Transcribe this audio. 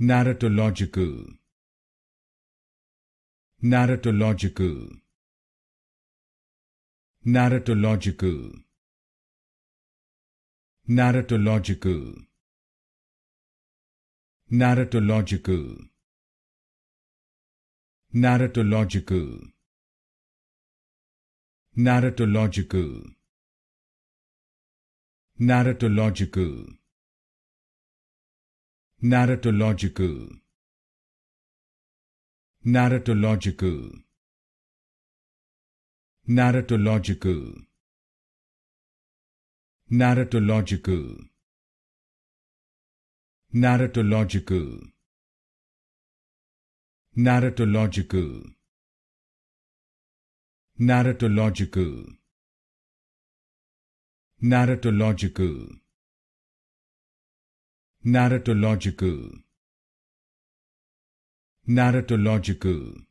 Narratological. Narratological. Narratological. Narratological. Narratological. Narratological. Narratological. Narratological. Narratological. Narratological. Narratological. Narratological. Narratological. Narratological. Narratological. Narratological. Narratological. Narratological.